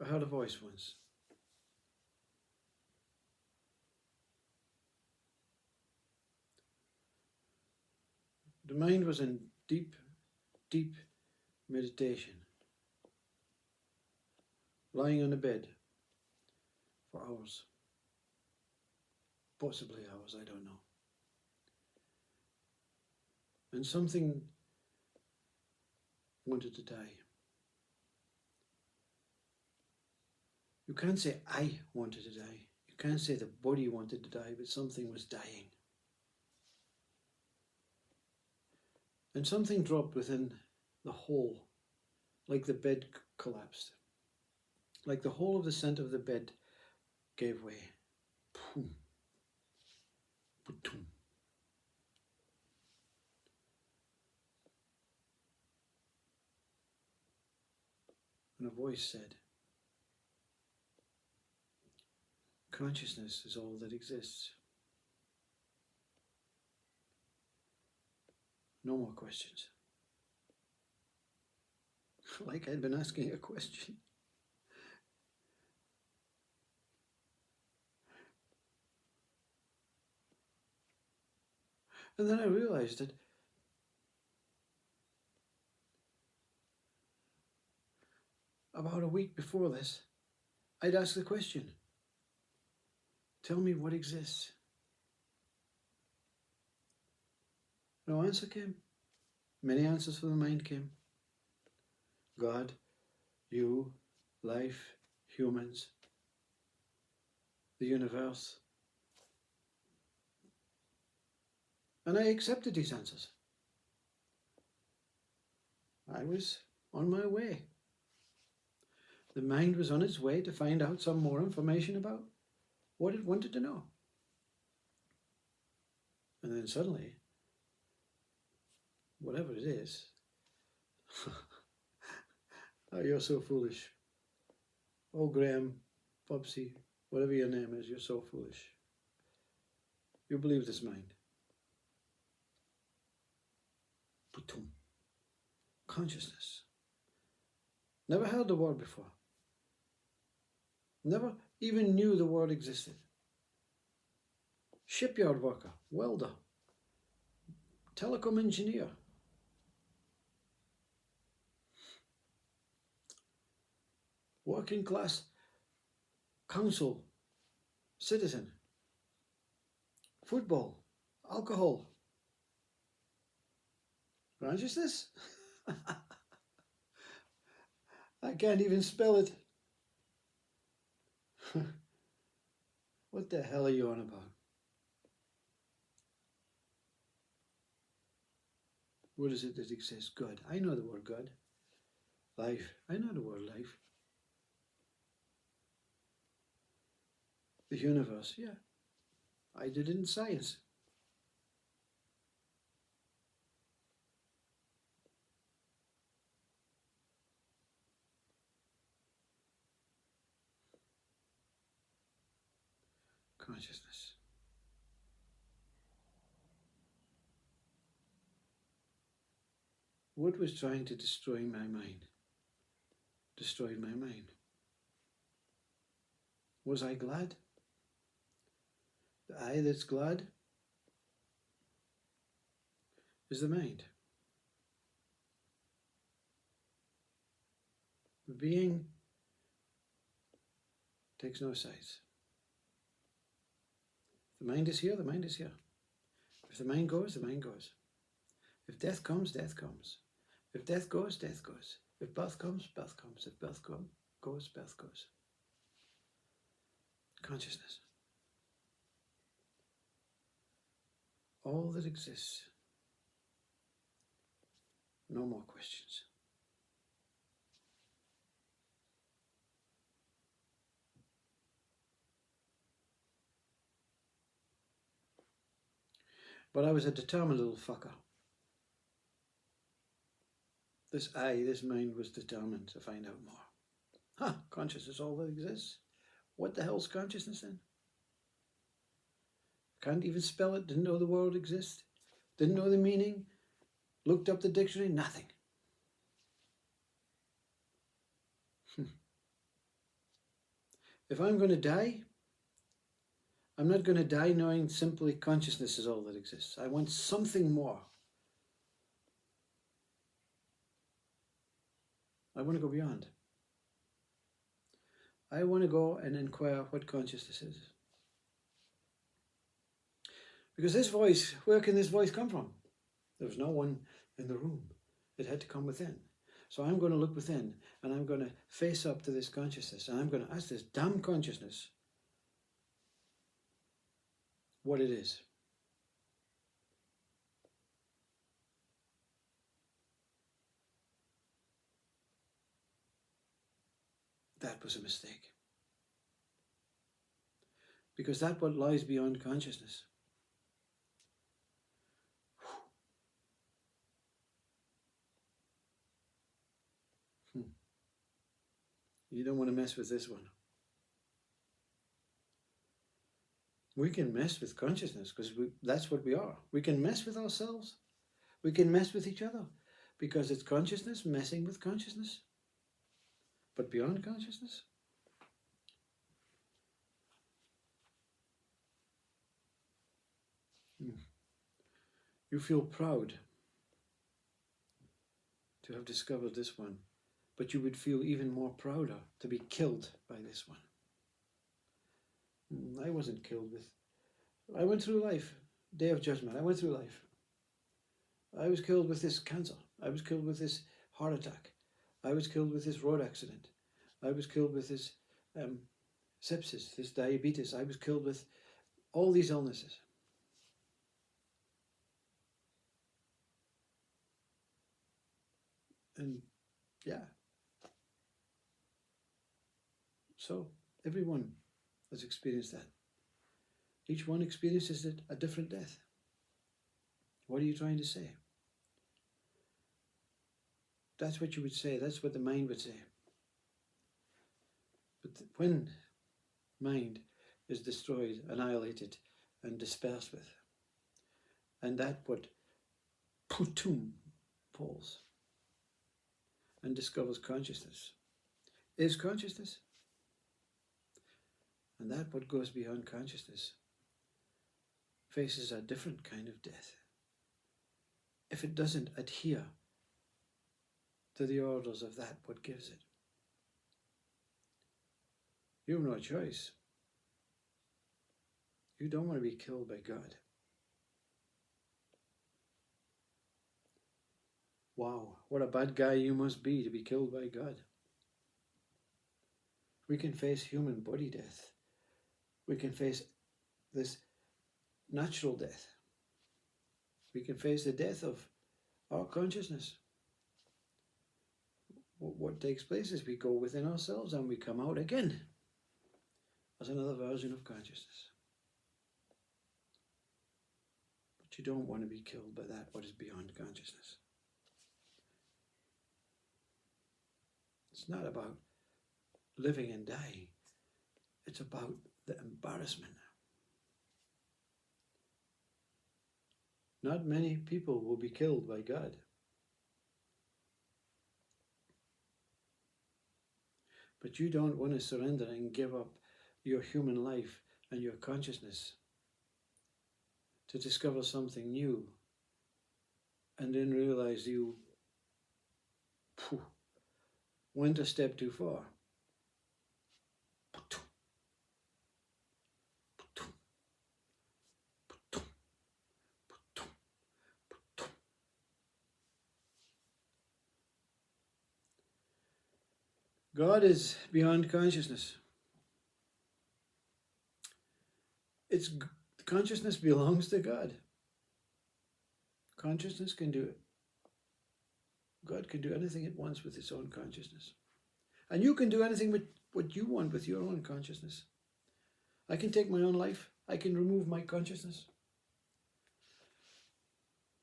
I heard a voice once. The mind was in deep, deep meditation, lying on a bed for hours. Possibly hours, I don't know. And something wanted to die. You can't say I wanted to die. You can't say the body wanted to die, but something was dying. And something dropped within the hole, like the bed collapsed. Like the whole of the centre of the bed gave way. Boom. Boom. And a voice said, consciousness is all that exists. No more questions. Like I'd been asking a question. And then I realized that about a week before this, I'd asked the question, tell me what exists. No answer came. Many answers from the mind came. God, you, life, humans, the universe. And I accepted these answers. I was on my way. The mind was on its way to find out some more information about what it wanted to know. And then suddenly, whatever it is, oh, you're so foolish. Oh, Graham, Bubsy, whatever your name is, you're so foolish. You believe this mind. Putum. Consciousness. Never heard the word before. Never even knew the word existed. Shipyard worker, welder, telecom engineer. Working class council, citizen, football, alcohol, consciousness? I can't even spell it. What the hell are you on about? What is it that exists? God. I know the word God. Life. I know the word life. The universe. Yeah. I did it in science. Consciousness. What was trying to destroy my mind? Destroyed my mind. Was I glad? The I that's glad is the mind. The being takes no sides. If the mind is here, the mind is here. If the mind goes, the mind goes. If death comes, death comes. If death goes, death goes. If birth comes, birth comes. If birth goes, birth goes. Consciousness. All that exists. No more questions. But I was a determined little fucker. This I, this mind was determined to find out more. Consciousness is all that exists. What the hell's consciousness then? Can't even spell it, didn't know the word exists, didn't know the meaning, looked up the dictionary, nothing. If I'm going to die, I'm not going to die knowing simply consciousness is all that exists. I want something more. I want to go beyond. I want to go and inquire what consciousness is. Because this voice, where can this voice come from? There was no one in the room. It had to come within. So I'm going to look within, and I'm going to face up to this consciousness, and I'm going to ask this damn consciousness what it is. That was a mistake. Because that's what lies beyond consciousness. You don't want to mess with this one. We can mess with consciousness because that's what we are. We can mess with ourselves. We can mess with each other because it's consciousness messing with consciousness. But beyond consciousness? You feel proud to have discovered this one, but you would feel even more prouder to be killed by this one. I wasn't killed with... I went through life, day of judgment, I went through life. I was killed with this cancer. I was killed with this heart attack. I was killed with this road accident. I was killed with this sepsis, this diabetes. I was killed with all these illnesses. And yeah. So everyone has experienced that. Each one experiences it a different death. What are you trying to say? That's what you would say. That's what the mind would say. But when mind is destroyed, annihilated, and dispersed with, and that what putum falls and discovers consciousness, is consciousness. And that what goes beyond consciousness faces a different kind of death. If it doesn't adhere to the orders of that what gives it. You have no choice. You don't want to be killed by God. Wow, what a bad guy you must be to be killed by God. We can face human body death. We can face this natural death. We can face the death of our consciousness. What takes place is we go within ourselves and we come out again as another version of consciousness. But you don't want to be killed by that what is beyond consciousness. It's not about living and dying. It's about the embarrassment. Not many people will be killed by God. But you don't want to surrender and give up your human life and your consciousness to discover something new and then realize you went a step too far. God is beyond consciousness. Consciousness belongs to God. Consciousness can do it. God can do anything it wants with its own consciousness. And you can do anything with what you want with your own consciousness. I can take my own life. I can remove my consciousness.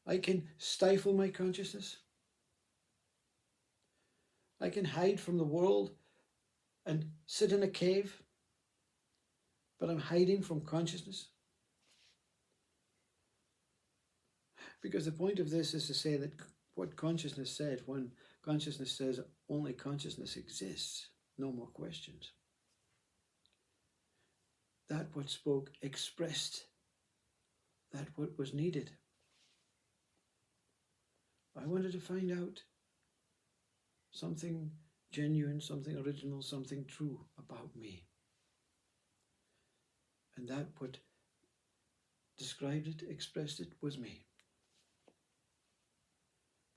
I can stifle my consciousness. I can hide from the world and sit in a cave, but I'm hiding from consciousness. Because the point of this is to say that what consciousness said, when consciousness says only consciousness exists, no more questions. that what spoke expressed that what was needed. I wanted to find out something genuine, something original, something true about me. And that what described it, expressed it, was me.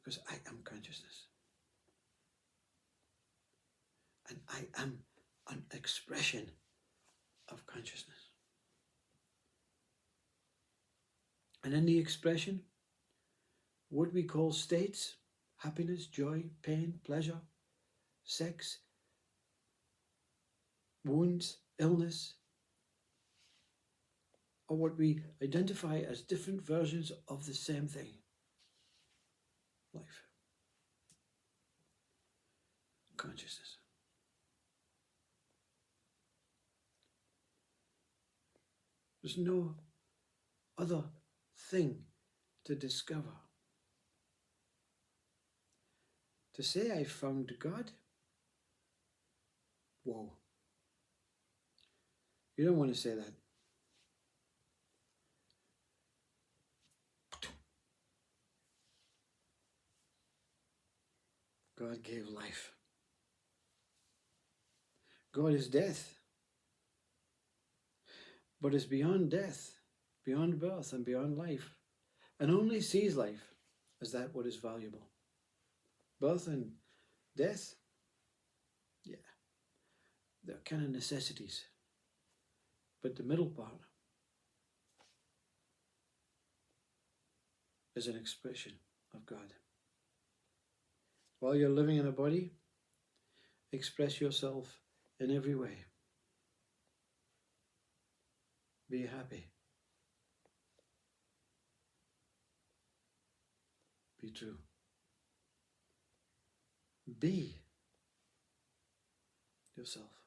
Because I am consciousness. And I am an expression of consciousness. And in the expression, what we call states, happiness, joy, pain, pleasure, sex, wounds, illness, or what we identify as different versions of the same thing, life, consciousness. There's no other thing to discover. To say I found God, whoa. You don't want to say that. God gave life. God is death. But is beyond death, beyond birth and beyond life, and only sees life as that what is valuable. Birth and death, yeah, they're kind of necessities. But the middle part is an expression of God. While you're living in a body, express yourself in every way. Be happy. Be true. Be yourself.